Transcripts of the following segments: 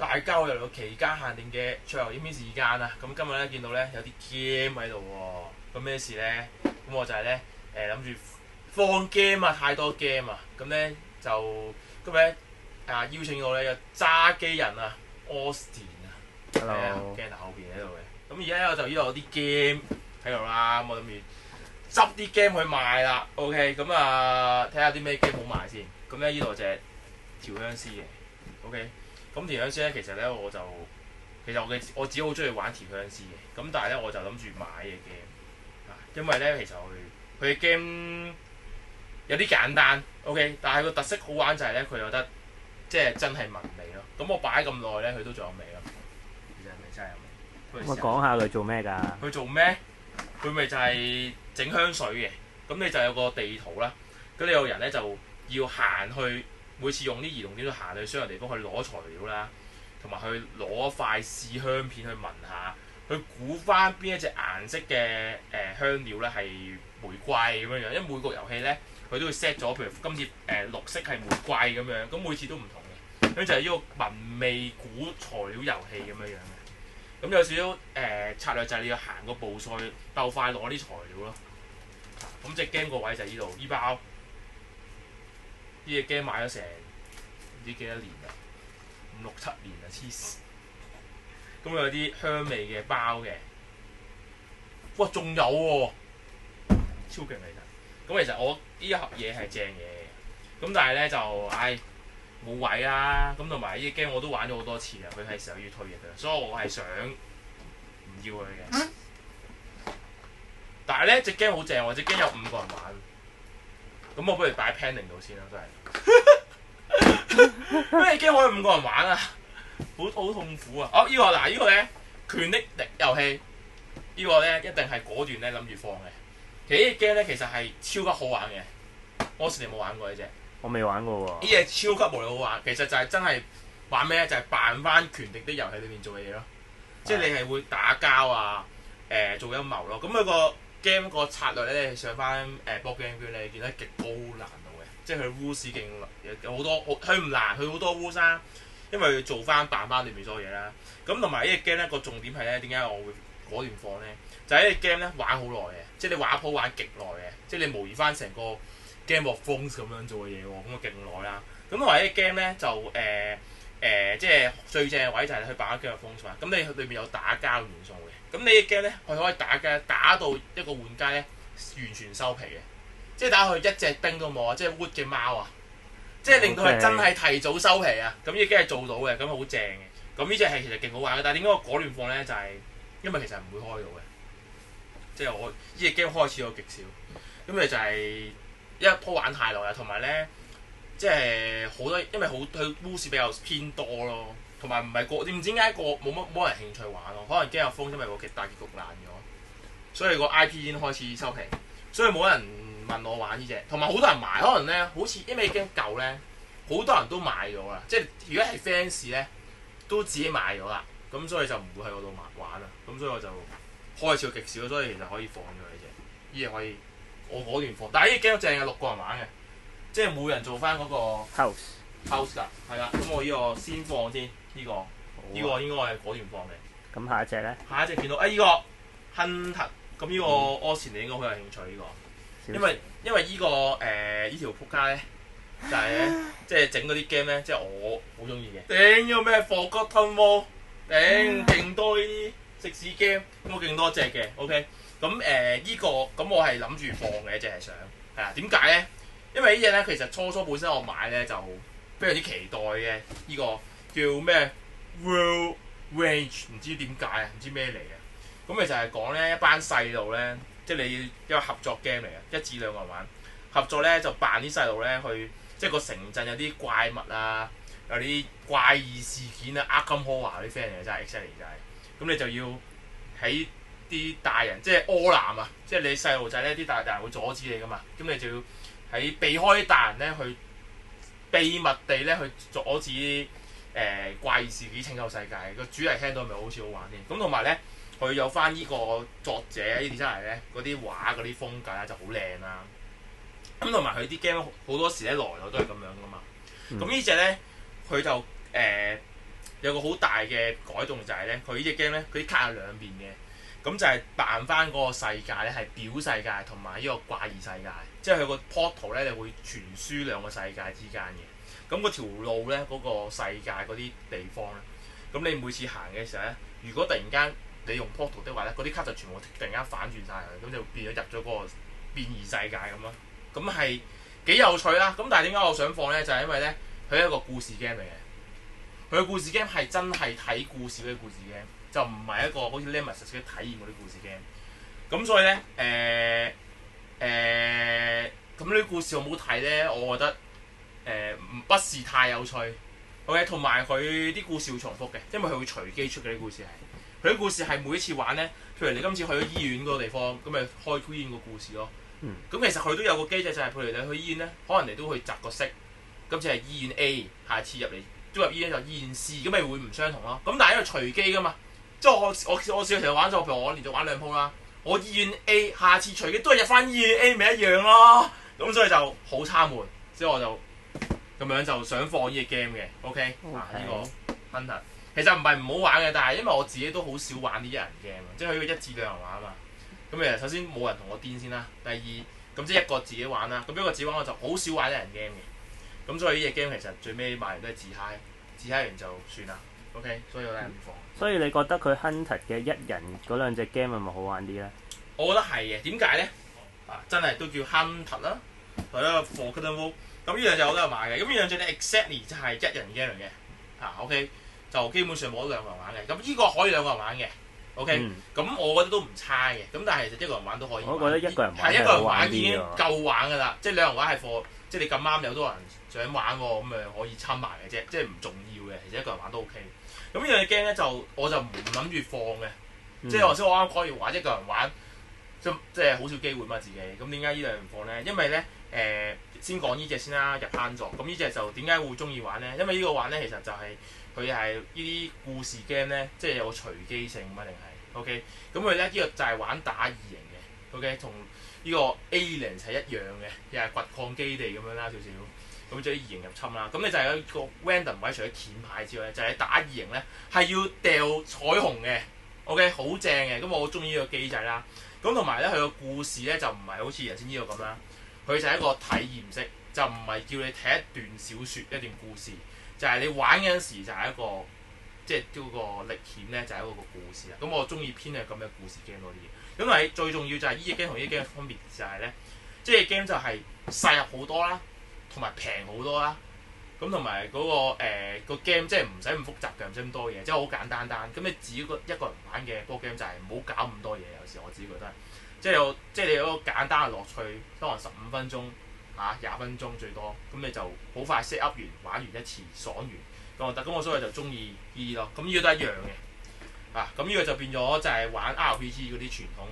大家又嚟到期間限定嘅最後影片時間啊！咁今日咧見到咧有啲 game 喺度喎，咁咩事咧？咁我就係咧諗住放 game 啊，太多 game 啊！咁咧就今日咧邀請到咧有揸機人啊 Austin 啊 Hello， 鏡頭後邊喺度嘅。咁而家我就呢度有啲 game 喺度啦，咁我諗住執啲 game 去賣啦。OK， 咁睇下啲咩 game 好賣先。咁咧呢度就係調香師嘅。OK。咁調香師咧，其實咧我自己好中意玩調香師嘅，咁但係咧我就諗住買嘅 game，因為咧其實佢嘅 game 有啲簡單 ，OK， 但係個特色好玩就係咧佢有得即係真係聞味咯。咁我擺咁耐咧，佢都仲有味咯，其實係咪真係有味？我講下佢做咩㗎？佢做咩？佢咪就係整香水嘅，咁你就有個地圖啦，咁你有人咧就要行去。每次用啲移動點都行去相應地方去攞材料啦，同埋去攞塊試香片去聞下，去估翻邊一隻顏色嘅香料咧係玫瑰咁樣樣。因為每個遊戲咧佢都會 set 咗，譬如今次綠色係玫瑰咁樣，咁每次都唔同嘅。咁就係呢個聞味估材料遊戲咁樣樣嘅。咁有少少策略就係你要行個步數去鬥快攞啲材料咯。咁隻 game 個位就係呢度，呢包。呢隻 game 買咗成唔知幾多年啦，5、6、7年啦，黐線。咁有啲香味嘅包嘅，哇仲有喎，超勁嚟㗎！咁其實我呢一盒嘢係正嘢嘅，咁但係咧就冇位啦。咁同埋呢隻 game 我都玩咗好多次啦，佢係時候要退役㗎，所以我係想唔要佢嘅。但係咧隻 game 好正喎，隻 game 有5個人玩。咁我不如擺 pending 度先啦，真係。咩 game 可以5個人玩啊？好痛苦啊！呢個呢個咧權力遊戲，呢個咧一定係果斷咧諗住放嘅。其實呢隻 game 咧其實係超級好玩嘅。Austin你有冇玩過呢隻？我未玩過喎。呢隻超級無聊好玩，其實就係真係玩咩咧？就係扮翻權力的遊戲裏面做嘅嘢咯。即係你係會打交啊，做陰謀咯。咁佢個 game 個策略咧，上翻board game 圈你見得極高難度嘅，即係佢 rules 勁有好多，佢唔難，佢好多 rules 啦，因為佢做翻扮翻裏面所有嘢啦。咁同埋呢隻 game 咧個重點係咧，點解我會果斷放咧？就係呢隻 game 咧玩好耐嘅，即係你玩一鋪玩極耐嘅，即係你模擬翻成個 Game of Thrones 咁樣做嘅嘢喎，咁啊勁耐啦。咁同埋呢隻 game 咧就即係最正嘅位就係去扮 Game of Thrones 嘛。咁你裏面有打交元素嘅。咁呢隻 game 咧，佢可以打到一個玩家咧完全收皮嘅，即係打佢一隻兵都冇啊！即係 wood 嘅貓啊，即係令到佢真係提早收皮啊！咁呢 game 係做到嘅，咁好正嘅。咁呢隻係其實勁好玩嘅，但係點解我果斷放咧？就係因為其實唔會開到嘅，即係我呢隻 game 開始我極少，咁咪就係一鋪玩太耐啦，同埋咧即係好多，因為佢 rules 比較偏多咯。同埋唔係你唔知點解冇人興趣玩咯？可能驚有風，因為個大結局爛咗，所以個 IP 已經開始收皮，所以冇人問我玩呢隻。同埋好多人買，可能咧好似因為已經舊咧，好多人都買咗啦。即係如果係 fans 咧，都自己買咗啦，咁所以就唔會喺嗰度玩啦。咁所以我就開始極少，所以其實可以放咗呢隻。呢隻可以我果斷放，但係呢隻 game 正係6個人玩嘅，即係每人做翻嗰個 house 㗎，係啦。咁我呢個先放先。呢個應該係果斷放嘅。咁下一隻咧？下一隻見到呢個 Hunter， 咁呢個 Austin 你應該好有興趣呢個，因為呢個呢條仆街咧就係咧即係整嗰啲 game 咧，即係我好中意嘅。頂呢個咩 Forgotten World， 頂勁多呢啲食屎 game，咁我勁多隻嘅。OK， 咁呢個咁我係諗住放嘅，即係想係啦。點解咧？因為呢隻咧其實初本身我買咧就非常之期待嘅呢個。叫咩 World Range 唔知點解啊，唔知咩嚟嘅。咁咪就係講咧一班細路咧，即係你一個合作 game 嚟嘅，1至2個人玩合作咧就扮啲細路咧去，即係個城鎮有啲怪物啊，有啲怪異事件啊，Arkham Horror 啲 friend 嚟嘅真係 exactly 就係。咁你就要喺啲大人即係柯南啊，即係你細路仔咧啲大人會阻止你噶嘛，咁你就要喺避開啲大人咧去秘密地咧去阻止。怪異事件拯救世界個主題聽到咪好似好玩添，咁同埋咧佢有翻呢個作者呢啲真係咧嗰啲畫嗰啲風格咧就好靚啦，咁同埋佢啲 game 好多時咧來來都係咁樣噶嘛，咁呢隻咧佢就有個好大嘅改動就係咧，佢呢隻 game 咧，佢啲卡有兩邊嘅，咁就係扮翻嗰個世界咧係表世界同埋呢個怪異世界，即係佢個 portal 咧，你會傳輸兩個世界之間嘅。咁嗰條路咧，嗰個世界嗰啲地方咧，咁你每次行嘅時候咧，如果突然間你用 portal 的話咧，嗰啲卡就全部突然間反轉晒佢，咁就變咗入咗嗰個變異世界咁咯。咁係幾有趣啦。咁但係點解我想放咧？就係因為咧，佢係一個故事 game 嚟嘅。佢嘅故事 game 係真係睇故事嗰啲故事 game，就唔係一個好似 Nemesis 嘅體驗嗰啲故事 game。咁所以咧，咁呢啲故事好唔好睇咧？我覺得不是太有趣。OK， 同埋佢啲故事會重複嘅，因為佢會隨機出嘅啲故事係。佢啲故事係每一次玩咧，譬如你今次去咗醫院嗰個地方，咁咪開醫院個故事咯。咁其實佢都有個機制，就係譬如你去醫院咧，可能你都去擲個色，今次係醫院 A， 下次入嚟都入醫院就醫院 C， 咁咪會唔相同咯。咁但係因為隨機噶嘛，即係我試過成日玩咗，譬如我連續玩2鋪啦，我醫院 A 下次隨機都係入翻醫院 A， 咪一樣咯。咁所以就好差悶，所以我就咁樣就想放呢個 game 嘅。OK， 呢個 Hunter 其實唔係唔好玩嘅，但係因為我自己都好少玩啲一人 game，即係佢1至2人玩啊嘛。咁其實首先冇人同我癲先啦，第二咁即係一個自己玩啦。咁一個自己玩我就好少玩一人 game 嘅。咁所以呢隻 game 其實最尾買完都係自嗨，自嗨完就算啦。OK， 所以我都係咁放。所以你覺得佢 Hunter 嘅一人嗰兩隻 game 係咪好玩啲咧？我覺得係嘅。點解咧？真係都叫 Hunter 啦，或者 Forgotten World。咁呢兩隻我都有買嘅。咁呢兩隻咧 exactly 就係一人 game 嚟嘅。OK， 就基本上冇得兩個人玩嘅。咁呢個可以兩個人玩嘅。OK，咁我覺得都唔差嘅。咁但係其實一個人玩都可以玩。我覺得一個人玩係一個人玩已經夠玩㗎啦。即係兩人玩係貨，即係你咁啱有多人想玩喎，咁咪可以侵埋嘅啫。即係唔重要嘅，其實一個人玩都 OK。咁呢樣 game 咧就我就唔諗住放嘅。即係頭先我啱啱講要玩一個人玩，即係好少機會嘛自己。咁點解呢兩樣唔放咧？因為咧先講呢隻先啦，入坑作。咁呢隻就點解會中意玩咧？因為呢個玩咧其實就係佢係呢啲故事 game 咧，即係有個隨機性嘛，定係 OK。咁佢咧呢個就係玩打異形嘅 OK， 同呢個 Aliens 係一樣嘅，又係掘礦基地咁樣啦少少。咁即係啲異形入侵啦。咁你就係有一個 random 位，除咗鉗牌之外咧，就係打異形咧係要掉彩虹嘅 OK， 好正嘅。咁我好中意呢個機制啦。咁同埋咧佢個故事咧就唔係好似頭先呢個咁啦。佢就係一個體驗式，就唔係叫你睇一段小説、一段故事，就係你玩嗰陣時就係一個，即係嗰個歷險咧就係一個故事啦。咁我中意偏向咁嘅故事 game 多啲嘅。咁但係最重要就係呢隻 game 同呢隻 game 嘅分別就係咧，即係 game 就係細入好多啦，同埋平好多啦。咁同埋嗰個 game 即係唔使咁複雜嘅，唔使咁多嘢，即係好簡單單。咁你自己一個人玩嘅波 game 就係唔好搞咁多嘢。有時我自己覺得。即係你有個簡單嘅樂趣，可能15分鐘20分鐘最多，咁你就好快 set up 完，玩完一次，爽完咁就得。咁我所以就中意呢咯。咁呢個都一樣嘅。咁呢個就變咗就係玩 RPG 嗰啲傳統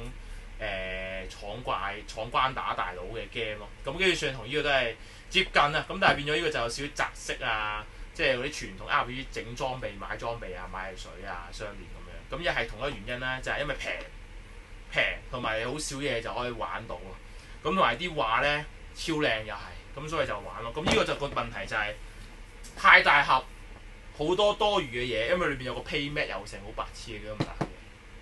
闖關打大佬嘅 game 咯。咁基本上同呢個都係接近啊。咁但係變咗呢個就有少少擲色啊，即係嗰啲傳統 RPG 整裝備、買裝備啊、買水啊、相連咁樣。咁又係同一個原因啦，就係因為平同埋好少嘢就可以玩到咯。咁同埋啲畫咧超靚又係，咁所以就玩咯。咁呢個就個問題就係太大盒，好多多餘嘅嘢，因為裏邊有個 Paymat 又成好白痴嘅咁大嘅。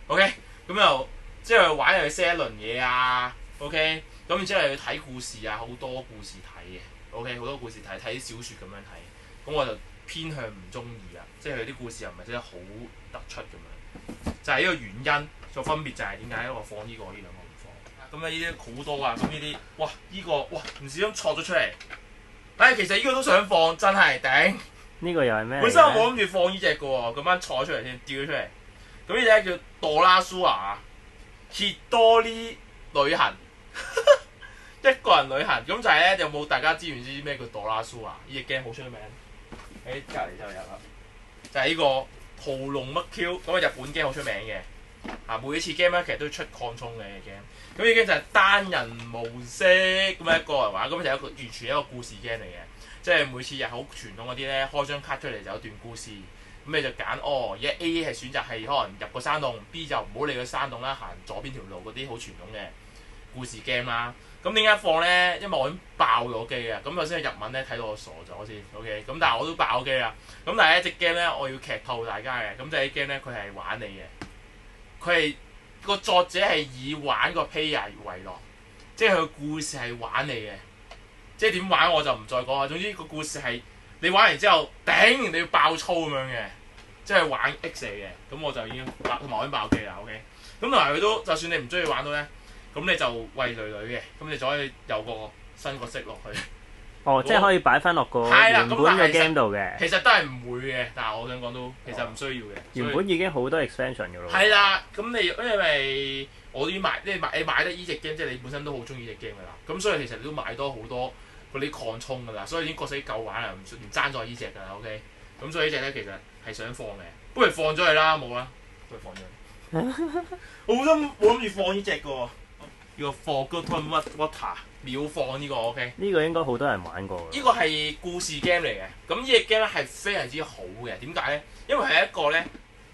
OK， 咁又即係玩又要 set 一輪嘢啊。OK， 咁然之後又要睇故事啊，好多故事睇嘅。OK， 好多故事睇啲小説咁樣睇，咁我就偏向唔中意啊。即係佢啲故事又唔係真係好突出咁樣，就係呢個原因。個分別就係點解我放呢個呢兩個唔放？咁呢啲好多啊！咁呢啲哇呢個哇唔小心錯咗出嚟。其實呢個都想放，真係頂。呢個又係咩？本身我冇諗住放呢隻嘅喎，咁啱錯咗出嚟先，掉咗出嚟。咁呢隻叫朵拉蘇亞，切多啲旅行，一個人旅行。咁就係咧，有冇大家知唔知咩叫朵拉蘇亞？呢隻 game 好出名，喺隔離就有啦。就係呢個屠龍乜 Q， 咁日本 game 好出名嘅。每一次 game 咧，其實都出擴充嘅 game。咁呢 game 就係單人模式咁樣一個人玩，咁就係完全一個故事 game 嚟嘅。即係每次又好傳統嗰啲咧，開張卡出嚟就有段故事。咁你就揀而家 A 係選擇係可能入個山洞，B 就唔好理個山洞啦，行左邊條路嗰啲好傳統嘅。故事 game 啦。咁點解放咧？因為我已經爆咗機啊！咁首先係日文咧睇到我傻咗先，OK。咁但係我都爆機啦。咁但係呢隻 game 咧，我要劇透大家嘅。咁就係啲 game 咧，佢係玩你嘅。佢係個作者係以玩個 player 為樂，即係佢個故事係玩你嘅。即係點玩我就唔再講啦。總之個故事係你玩完之後，頂你要爆粗咁樣嘅，即係玩 X 嚟嘅。咁我就已經同埋我已經爆機啦，OK。咁同埋佢都，就算你唔中意玩到咧，咁你就為女女嘅，咁你就可以有個新角色落去。哦，即係可以擺翻落個原本嘅 game 度嘅。其實都係唔會嘅，但係我想講都其實唔需要嘅。原本已經好多 expansion 㗎咯。係啦，咁你因為我啲買，你買得依隻 game，即係你本身都好中意依隻 game 㗎啦。咁所以其實你都買多好多嗰啲擴充㗎啦，所以已經覺死夠玩啦，唔爭在依隻㗎啦 ，OK。咁所以呢隻咧其實係想放嘅，不如放咗佢啦，冇啦，不如放咗。我冇諗住放呢隻㗎喎，呢個 Forgotten Water 秒放呢個 OK。呢個應該好多人玩過。呢個係故事 game 嚟嘅，咁呢隻 game 咧係非常之好嘅。點解咧？因為係一個咧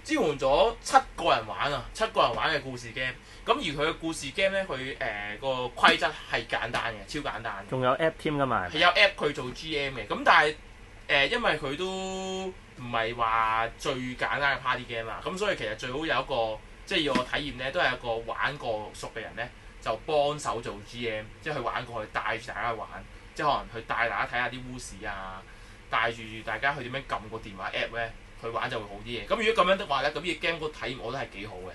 支援咗7個人玩啊，7個人玩嘅故事 game。咁而佢嘅故事 game 咧，佢個規則係簡單嘅，超簡單。仲有 app 添㗎嘛？係有 app 佢做 GM 嘅，咁但係因為佢都唔係話最簡單嘅 party game 啦，咁所以其實最好有一個即係要我體驗咧，都係一個玩過熟嘅人咧，就幫手做 GM， 即係去玩過去帶住大家去玩，即係可能去帶大家睇下啲烏市啊，帶住大家去點樣撳個電話 app 咧去玩就會好啲嘅。咁如果咁樣的話咧，咁呢個 game 個體驗我覺得係幾好嘅。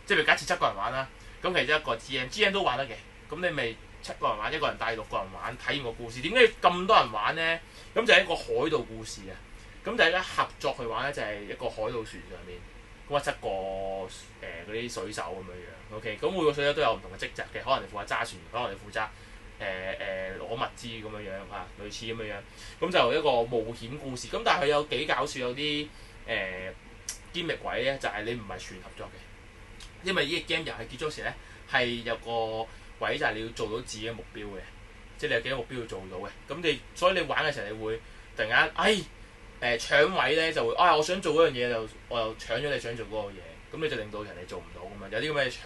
即係譬如假設7個人玩啦，咁其中一個 GM 都玩得嘅，咁你咪7個人玩，1個人帶6個人玩，體驗個故事。點解要咁多人玩咧？咁就係一個海盜故事啊！咁大家合作去玩咧，就係一個海盜船上面，咁啊7個嗰啲水手咁樣樣。OK，咁每個水手都有唔同嘅職責嘅，可能你負責揸船，可能你負責攞物資咁樣樣啊，類似咁樣樣。咁就一個冒險故事。咁但係佢有幾搞笑，有啲堅力位咧，就係你唔係全合作嘅。因為呢個 game 遊戲結束時咧，係有個位就係你要做到自己嘅目標嘅，即係你有幾個目標要做到嘅。咁所以你玩嘅時候，你會突然間搶位咧，就會我想做嗰樣嘢我又搶咗你想做嗰個嘢，咁你就令到人哋做唔到咁樣。有啲咁嘅搶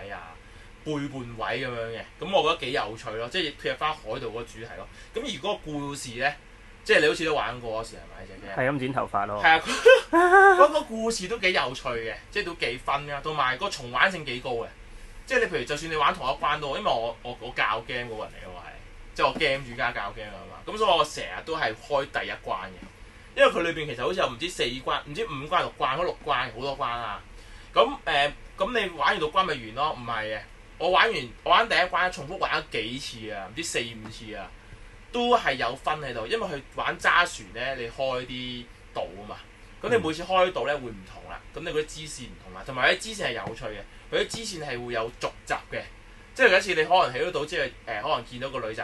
位啊、背叛位咁樣嘅，咁我覺得幾有趣咯，即係配合翻海盜嗰個主題咯。咁而嗰個故事咧，即係你好似都玩過嗰時係咪隻 game？係咁剪頭髮咯。係啊，嗰個故事都幾有趣嘅，即係都幾分㗎，同埋個重玩性幾高嘅。即係你譬如就算你玩同一關都好，因為我教 game 嗰個人嚟嘅我係，即係我 game 主加教 game 啊嘛。咁所以我成日都係開第一關嘅，因為佢裏邊其實好似有唔知4關、唔知5關、6關，嗰6關好多關啊。咁你玩完6關咪完咯？唔係嘅，我玩第一關重複玩咗幾次啊，唔知4、5次啊，都係有分喺度。因為佢玩揸船咧，你開啲島啊嘛，咁你每次開島咧會唔同啦。咁你嗰啲支線唔同啦，同埋啲支線係有趣嘅。佢啲支線係會有續集嘅，即係有一次你可能起到島之後，可能見到個女仔，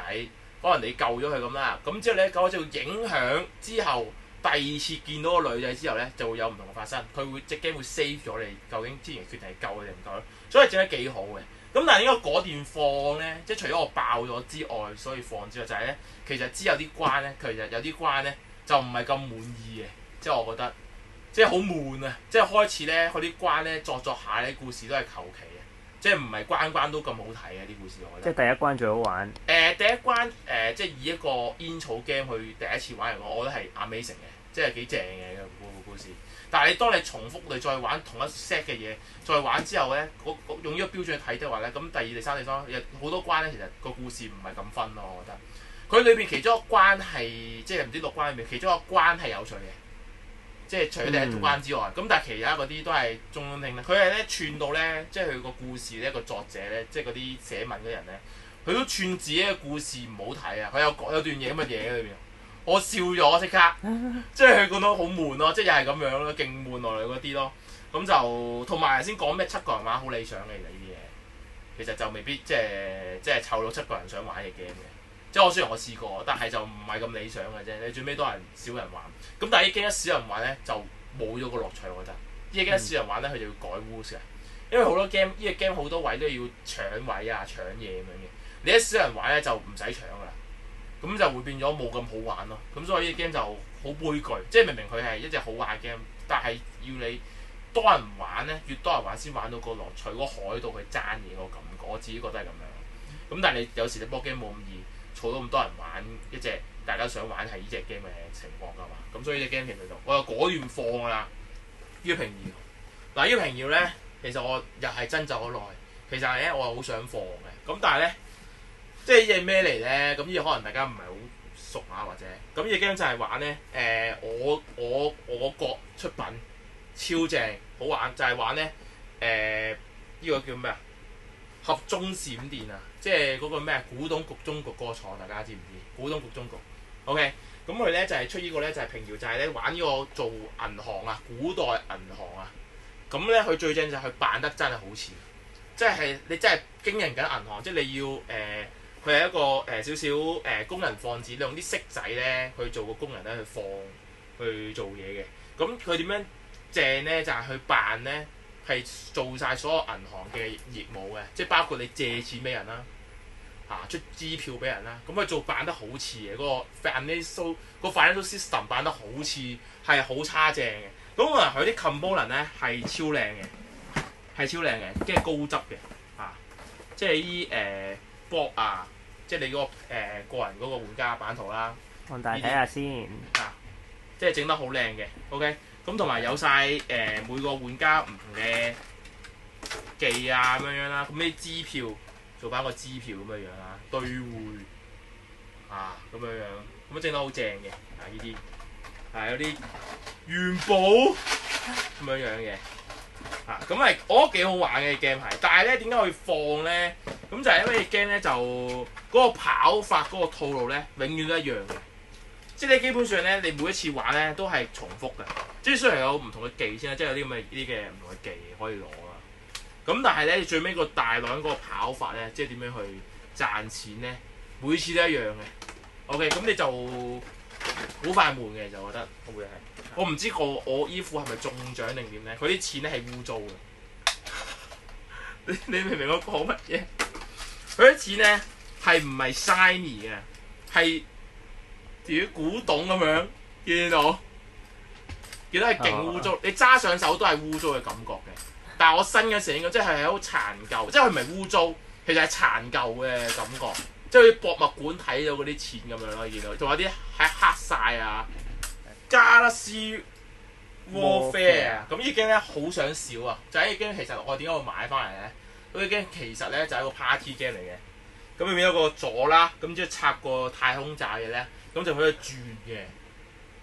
可能你救咗佢咁啦，咁之後咧救咗之後影響之後，第二次見到個女仔之後咧就會有唔同嘅發生，佢會隻 game 會 save 咗你究竟之前決定係救佢定唔救咯，所以整得幾好嘅。咁但係點解嗰段放咧，即係除咗我爆咗之外，所以放之外就係咧，其實之後啲關咧，其實有啲關咧就唔係咁滿意嘅，即係我覺得。即係好悶啊！即係開始咧，佢啲關咧作下咧，故事都係求其嘅，即係唔係關關都咁好睇嘅啲故事，我覺得。即係第一關最好玩。第一關即係以一個煙草 game 去第一次玩嚟講，我覺得係 amazing 嘅，即係幾正嘅個故事。但係當你重複你再玩同一 set 嘅嘢，再玩之後咧，用呢個標準去睇的話咧，咁第二、第三地方有好多關咧，其實個故事唔係咁分咯，我覺得。佢裏邊其中一個關係，即係唔知6關裏面其中一個關係有趣嘅。即係除咗第一關之外，咁但係其他嗰啲都係中庸聽啦。佢係咧串到咧，即係佢個故事咧個作者咧，即係嗰啲寫文嗰人咧，佢都串自己嘅故事唔好睇啊！佢有段嘢咁嘅嘢喺裏邊，我笑咗即刻，即係佢覺得好悶咯，即係又係咁樣咯，勁悶落嚟嗰啲咯。咁就同埋頭先講咩7個人玩好理想嘅呢啲嘢，其實就未必即係湊到7個人想玩嘅 game 嘅。即係雖然我試過，但係就唔係咁理想嘅啫。你最尾都係少人玩。咁但係呢 game 一少人玩咧，就冇咗個樂趣。我覺得呢 game 一少人玩咧，佢就要改 rules 嘅。因為好多 game 呢個 game 好多位都要搶位啊、搶嘢咁樣嘅。你一少人玩咧就唔使搶噶啦，咁就會變咗冇咁好玩咯。咁所以呢個 game 就好悲劇。即係明明佢係一隻好玩嘅 game，但係要你多人玩咧，越多人玩先玩到個樂趣，個海盜去爭嘢個感覺。我自己覺得係咁樣。咁但係你有時你波 game 冇咁易儲到咁多人玩一隻大家想玩係呢隻 game 嘅情況㗎嘛。咁所以呢隻 game 其實就我就果斷放㗎啦。於平遙嗱，於平遙咧，其實我又係掙扎咗耐。其實咧，我係好想放嘅。咁但係咧，即係呢隻咩嚟咧？咁呢隻可能大家唔係好熟啊，或者咁呢隻 game 就係玩咧。我國出品超正，好玩就係玩咧。呢個叫咩啊？合中閃電啊！即係嗰個咩古董局中局嗰個廠，大家知唔知？古董局中局 ，OK。咁佢咧就係出呢個咧就係平遙，就係咧玩呢個做銀行啊，古代銀行啊。咁咧佢最正就係佢扮得真係好似，即係你真係經營緊銀行，即係你要佢係一個少少工人放置，你用啲骰仔咧去做個工人咧去放去做嘢嘅。咁佢點樣正咧？就係去扮咧。係做晒所有銀行嘅業務嘅，即係包括你借錢俾人啦，出支票俾人啦，咁佢做扮得好似嘅嗰個 financial system 扮得好似係好差正嘅。咁可能佢啲 component 咧係超靚嘅，係超靚嘅，跟住高質嘅，即係啲board 啊，即係你嗰個個人嗰個玩家版圖啦。放大睇下先，即係整得好靚嘅 ，OK。咁同埋有晒每個玩家唔同嘅技啊咁樣啦，咁啲支票做翻個支票咁樣樣啦，兌匯咁樣樣，咁整得好正嘅呢啲有啲元寶咁樣樣嘅咁係我覺得幾好玩嘅 game 係，但係咧點解會放咧？咁就係因為 game 咧就嗰個跑法嗰個套路咧永遠都一樣嘅。即係你基本上咧，你每一次玩咧都係重複嘅。即係雖然有唔同嘅技先啦，即係有啲咁嘅呢啲嘅唔同嘅技可以攞啦。咁但係咧，最尾個大量嗰個跑法咧，即係點樣去賺錢咧？每次都一樣嘅。OK，咁你就好快悶嘅，就覺得會係。我唔知我依副係咪中獎定點咧？佢啲錢咧係污糟嘅。你明唔明我講乜嘢？佢啲錢咧係唔係 shiny 嘅？係啲古董咁樣，見到係勁污糟，你揸上手都係污糟嘅感覺嘅。但係我新嗰時應該即係好殘舊，即係佢唔係污糟，其實係殘舊嘅感覺，即係好似博物館睇到嗰啲錢咁樣咯。見到仲有啲係黑晒啊，Galaxy Warfare 咁已經咧好想笑啊！就係已經其實我點解會買翻嚟咧？咁已經其實咧就係一個 party game 嚟嘅。咁入面有個座啦，咁即係插個太空站嘅咧，咁就可以轉嘅。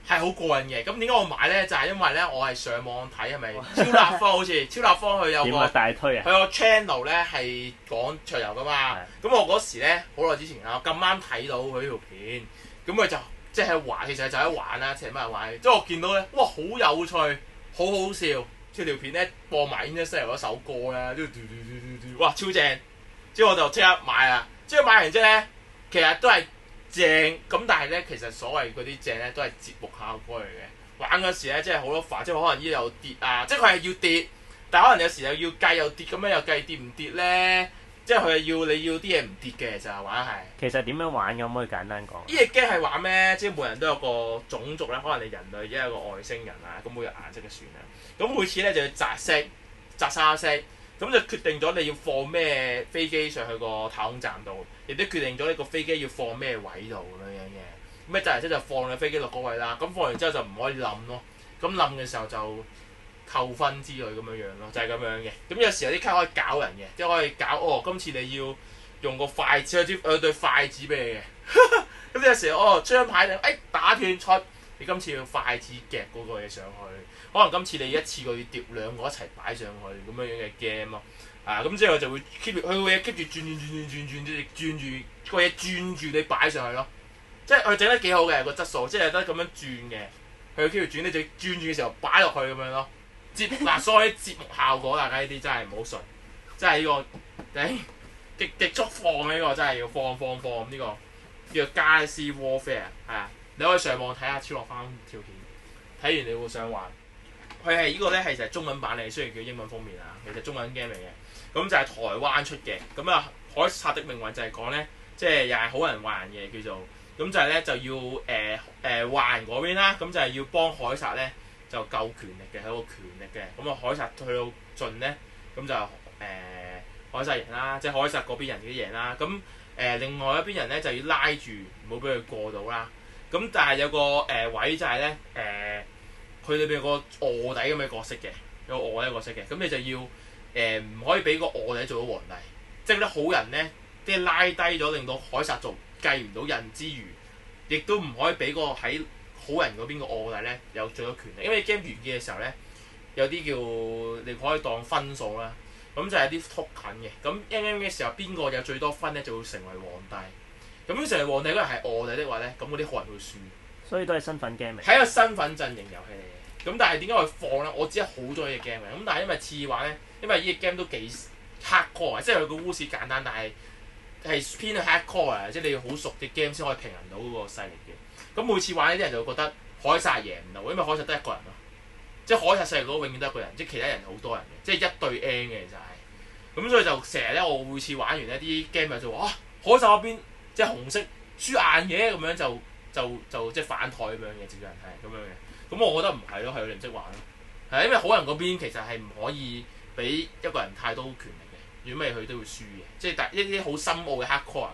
係好過癮嘅，咁點解我買咧？就係因為咧，我係上網睇係咪超立方好似超立方佢有個大推啊！佢個 channel 咧係講桌遊噶嘛。咁我嗰時咧好耐之前啊，咁啱睇到佢條片，咁佢就即係玩，其實就喺玩啦，請乜人玩。即係我見到咧，哇，好有趣，好好笑。即係條片咧播埋 Interstellar 嗰首歌咧，哇，超正！之後我就即刻買啦。之後買完之後咧，其實都係正咁，但係咧，其實所謂嗰啲正咧都係節目效果嚟嘅。玩嗰時咧，即係好多煩，即係可能呢度又跌啊，即係佢係要跌，但係可能有時又要計又跌咁樣，又計跌唔跌咧，即係佢係要你要啲嘢唔跌嘅就係玩係。其實點樣玩嘅可唔可以簡單講？呢隻 game 係玩咩？即係每人都有個種族咧，可能你人類即係有個外星人啊，咁每個顏色嘅船啊，咁每次咧就要擲色、擲沙色。咁就決定咗你要放咩飛機上去個太空站度，亦都決定咗呢個飛機要放咩位度咁樣嘅。咁咧就係即就放你飛機落嗰位啦。咁放完之後就唔可以冧咯。咁冧嘅時候就扣分之類咁樣樣咯，就係咁樣嘅。咁有時有啲卡可以搞人嘅，即係可以搞今次你要用個筷子，有對筷子俾你嘅。咁有時張牌就打斷出，你今次要筷子夾嗰個嘢上去。可能今次你一次過要疊兩個一齊擺上去咁樣樣嘅 game 咯，咁之後就會 keep 住佢會 keep 住轉住個嘢轉住你擺上去咯，即係佢整得幾好嘅個質素，即係得咁樣轉嘅，佢 keep 住轉，你就轉住嘅時候擺落去咁樣咯。所以節目效果大家呢啲真係唔好信，真係呢個極速放呢個真係要放呢個叫做 Galaxy Warfare 你可以上網睇下超樂翻條片，睇完你會想玩。佢係呢個咧係就係中文版嚟，雖然叫英文封面啊，其實中文 game 嚟嘅。咁就係台灣出嘅。咁啊，凱撒的命運就係講咧，即係又係好人壞人嘅叫做。咁就係咧就要壞人嗰邊啦，咁就係要幫凱撒咧就夠權力嘅，係一個權力嘅。咁啊，凱撒去到盡咧，咁就凱撒贏啦，即係凱撒嗰邊人嘅贏啦。咁另外一邊人咧就要拉住，唔好俾佢過到啦。咁但係有個位就係咧佢裏邊有個臥底咁嘅角色嘅，有個臥底角色嘅。咁你就要唔可以俾個臥底做到皇帝，即係啲好人咧，即係拉低咗，令到凱撒族計唔到人之餘，亦都唔可以俾個喺好人嗰邊個臥底咧有最多權力。因為 game 完結嘅時候咧，有啲叫你可以當分數啦。咁就係啲 token 嘅，咁 MM 嘅時候邊個有最多分咧，就會成為皇帝。咁如果成為皇帝嗰人係臥底的話咧，咁嗰啲好人會輸。所以都係身份 game 嚟。係一個身份陣營遊戲嚟嘅。咁但係點解佢放咧？我只係好中意呢個 game 嘅。咁但係因為次玩咧，因為呢個 game 都幾 hardcore，即係佢個烏市簡單，但係係偏 hardcore 啊，即係你要好熟嘅 game 先可以平衡到嗰個勢力嘅。咁每次玩呢啲人就會覺得凱撒贏唔到，因為凱撒得一個人咯。即係凱撒勢力嗰永遠得一個人，即係其他人好多人嘅，即係一對 N 嘅就係。咁所以就成日咧，我每次玩完呢啲 game 就話凱撒嗰邊即係紅色輸硬嘅咁樣就即係反台咁樣嘅，接人係咁樣嘅。咁我覺得唔係咯，係佢哋唔識玩咯。係因為好人嗰邊其實係唔可以俾一個人太多權力嘅，如果唔係佢都會輸嘅。即係一啲好深奧嘅 hardcore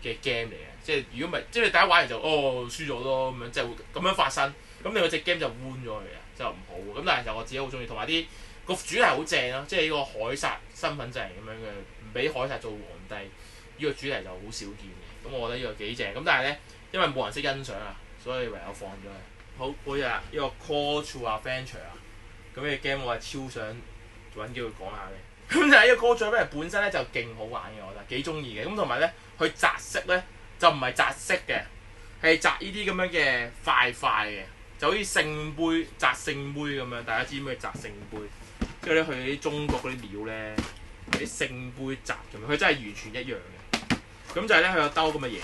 嘅 game 嚟嘅。即係如果唔係，即係你第一玩完就輸咗咯咁樣，即係會咁樣發生。咁你嗰隻 game 就彎咗佢啊，就唔好。咁但係就我自己好中意，同埋啲個主題好正咯，即係呢個凱撒身份證咁樣嘅，唔俾凱撒做皇帝，呢個主題就好少見嘅。咁我覺得呢個幾正。咁但係咧，因為冇人識欣賞啊，所以唯有放咗佢。好，嗰日呢個 Call to Adventure 啊，咁呢個 game 我係超想揾機會講下嘅。咁就係呢個 Call to Adventure本身咧就勁好玩嘅，我覺得幾中意嘅。咁同埋咧，佢擲色咧就唔係擲色嘅，係擲呢啲咁樣嘅塊嘅。就好似聖杯擲聖杯咁樣，大家知咩擲聖杯？跟住咧去啲中國嗰啲廟咧，啲聖杯擲咁樣，佢真係完全一樣嘅。咁就係咧，佢有兜咁嘅嘢。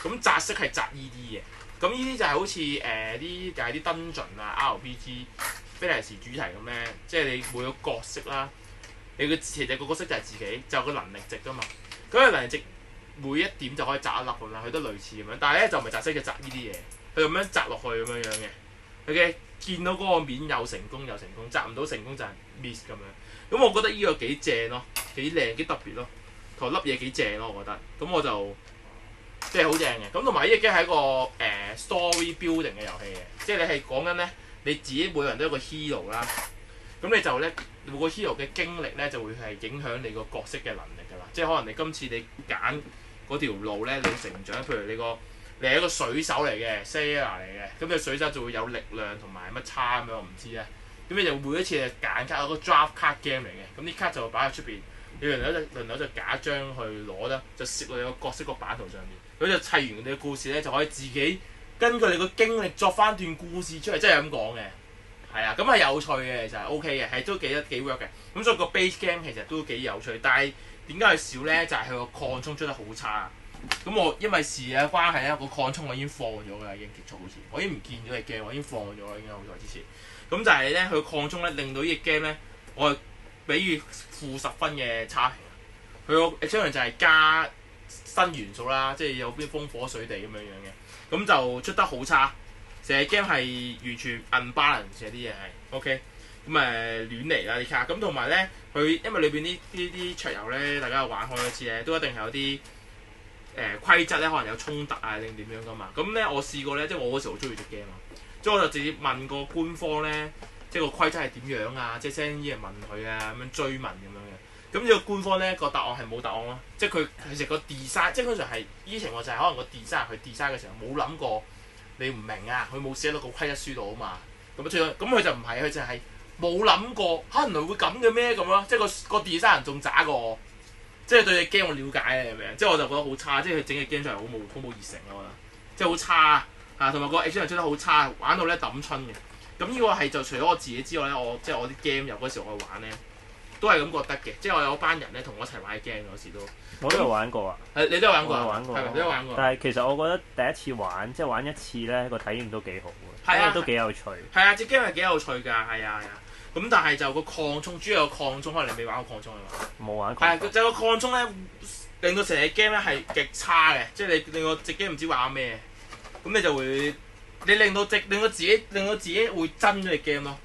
咁擲色係擲呢啲嘅。咁呢啲就係好似啲就係啲 dungeon 啊 RPG 菲利士主題咁咧，即係你每個角色啦，你其實個角色就係自己，就有個能力值噶嘛。咁個能力值每一點就可以擲一粒咁啦，佢都類似咁樣。但係咧就唔係擲色，就擲呢啲嘢。佢咁樣擲落去咁樣嘅，佢嘅見到嗰個面有成功，擲唔到成功就係 miss 咁樣。咁我覺得呢個幾正咯，幾靚幾特別咯，同粒嘢幾正咯，我覺得。咁我就即係好正嘅。咁同埋呢個 game 係一個story building 嘅遊戲嘅，即係你係講緊咧你自己每個人都有個 hero 啦。咁你就咧每個 hero 嘅經歷咧就會係影響你個角色嘅能力㗎啦。即係可能你今次你揀嗰條路咧，你成長，譬如你係一個水手嚟嘅 sailor 嚟嘅，咁你水手就會有力量同埋乜叉咁樣，我唔知咧。咁你就每一次係揀卡，有個 draft card game 嚟嘅，咁啲卡就會擺喺出邊，你輪流就假張去攞啦，就攝落你個角色個版圖上面。咁就砌完你嘅故事咧，就可以自己根據你個經歷作翻段故事出嚟，即係咁講嘅。係啊，咁係有趣嘅，就係 OK 嘅，係都幾 work 嘅。咁所以個 base game 其實都幾有趣，但係點解佢少咧？就係佢個擴充出得好差。咁我因為事嘅關係咧，個擴充我已經放咗㗎啦，已經結束好似，我已經唔見咗隻 game，我已經放咗啦，已經好耐之前。咁就係咧，佢擴充咧令到呢隻 game 咧，我係俾予-10分嘅差評。佢個將來就係加新元素啦，即係有啲風火水地咁樣樣嘅，咁就出得好差。成隻 game 係完全 unbalance 嘅啲嘢係 OK， 咁亂嚟啦啲卡。咁同埋咧，佢因為裏邊啲桌遊咧，大家有玩開一次咧，都一定係有啲規則咧，可能有衝突啊定點樣噶嘛。咁咧我試過咧，即係我嗰時好中意隻 game 啊，所以我就直接問個官方咧，即係個規則係點樣啊，即係 send 啲嘢問佢啊，咁樣追問咁樣嘅。咁呢個官方咧個答案係冇答案咯，即係佢其實個 design， 即係通常係呢啲情況就係可能個 design 佢 design 嘅時候冇諗過你唔明啊，佢冇寫到個規則書度啊嘛。咁佢就唔係，佢就係冇諗過嚇原來會咁嘅咩咁咯，即係個 design 人仲渣過我。即係對隻 game 我了解啊，係咪啊？即係我就覺得好差，即係佢整嘅 game 出嚟好冇熱誠咯，我覺得即係好差啊，同埋個 action 出得好差，玩到咧揼春嘅。咁呢個係就除咗我自己之外咧，我啲 game 由嗰時我去玩咧，都係咁覺得嘅。即係我有班人咧同我一齊玩 game 嗰時都，我都有玩過啊。你都有玩過啊？係咪？你都有玩過。但係其實我覺得第一次玩，即係玩一次咧，個體驗都幾好嘅，因為都幾有趣。係啊，隻 game 係幾有趣㗎，係啊。咁但係就個擴充，主要個擴充，可能你未玩過擴充啊嘛？冇玩過。係就個擴充咧，令到成隻 game 咧係極差嘅，即係你令個隻 game 唔知玩咩，咁你就會令到自己會憎咗隻 game 咯。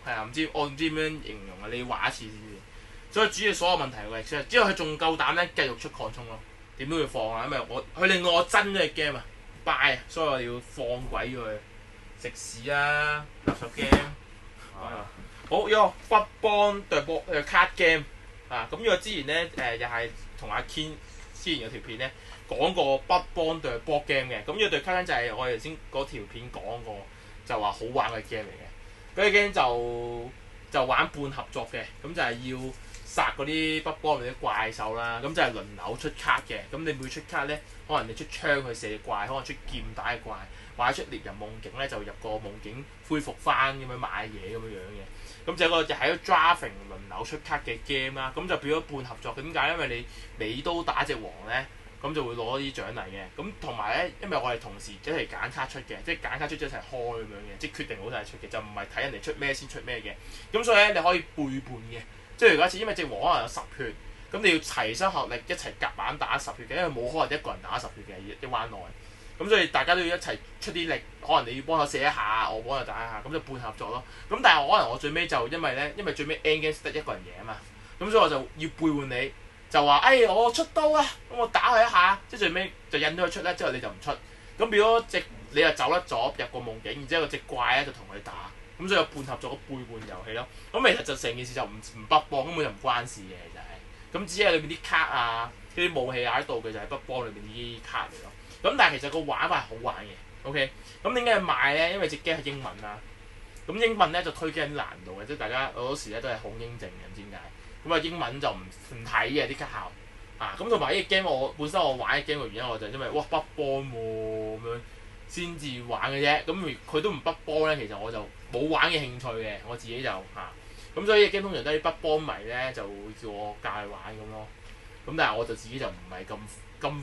係啊，我唔知點樣形容啊，你玩一次先知。所以主要所有問題係 Excel，之後佢仲夠膽咧繼續出擴充咯，點都要放啊，因為佢令到我憎咗隻 game 啊 ，buy 啊，所以我要放鬼咗佢，食屎啊，垃圾 game。好，呢個 Bloodborne The Card Game 啊，咁呢個之前咧又係同阿 Ken 之前有條片咧講過 Bloodborne The Board Game 嘅，咁呢個 The Card Game 就係我哋頭先嗰條片講過，就話好玩嘅 game 嚟嘅。嗰隻 game 就玩半合作嘅，咁就係要殺嗰啲 Bloodborne 啲怪獸啦，咁就係輪流出卡嘅。咁你每出卡咧，可能你出槍去射怪，可能出劍打嘅怪，或者出獵人夢境咧就入個夢境恢復翻咁樣買嘢咁樣嘅。咁就係一個 drafting 輪流出卡嘅 game 啦，咁就變咗半合作。點解？因為你都打隻王咧，咁就會攞啲獎勵嘅。咁同埋咧，因為我哋同時一齊揀卡出嘅，即係揀卡出咗一齊開咁樣嘅，即係決定好晒出嘅，就唔係睇人哋出咩先出咩嘅。咁所以咧，你可以背叛嘅。即係如果一次，因為隻王可能有10血，咁你要齊心合力一齊夾硬打10血嘅，因為冇可能一個人打10血嘅一彎內。咁所以大家都要一齊出啲力，可能你要幫手射一下，我幫手打一下，咁就半合作咯。咁但係可能我最尾就因為最尾 end game 得一個人贏啊嘛，咁所以我就要背叛你，就話我出刀啊，咁我打佢一下，即係最尾就引咗佢出咧，之後你就唔出，咁變咗你又走甩咗入個夢境，然之後隻怪咧就同佢打，咁所以有半合作嘅背叛遊戲咯。咁其實就成件事就唔北幫，根本就唔關事嘅就係，咁只係裏面啲卡啊、啲武器啊、啲道具就係北幫裏面啲卡嚟咯。咁但係其實個玩法係好玩嘅 ，OK？ 咁點解要賣咧？因為隻 game 係英文啦，咁英文咧就推機啲難度嘅，即係大家好多時咧都係好英正嘅，唔知點解。咁啊英文就唔睇嘅啲卡效啊，咁同埋呢隻 game 本身我玩呢隻 game 嘅原因，我就因為北幫喎咁樣先至玩嘅啫。咁佢都唔北幫咧，其實我就冇玩嘅興趣嘅，我自己就咁所以呢隻 game 通常都係北幫迷咧就會叫我教佢玩咁咯。咁但係我就自己就唔係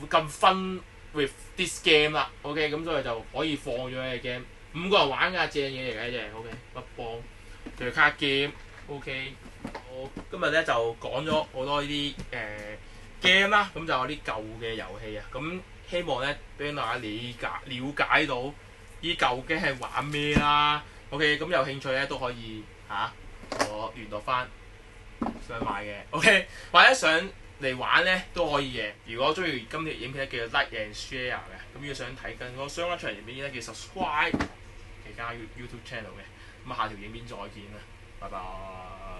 咁分。with this game 啦 ，OK， 咁所以就可以放咗呢隻 game， 5個人玩㗎，正嘢嚟嘅呢隻 ，OK， 北幫對卡 game，OK， 我今日咧就講咗好多呢啲game 啦，咁就有啲舊嘅遊戲啊，咁希望咧俾大家了解到呢舊嘅係玩咩啦 ，OK， 咁有興趣咧都可以我聯絡翻想買嘅 ，OK， 或者想嚟玩咧都可以嘅。如果中意今條影片咧，記得 like and share 嘅。咁如果想睇更多相關出嚟影片咧，記得 subscribe 其他 YouTube channel 嘅。咁下條影片再見啦，拜拜。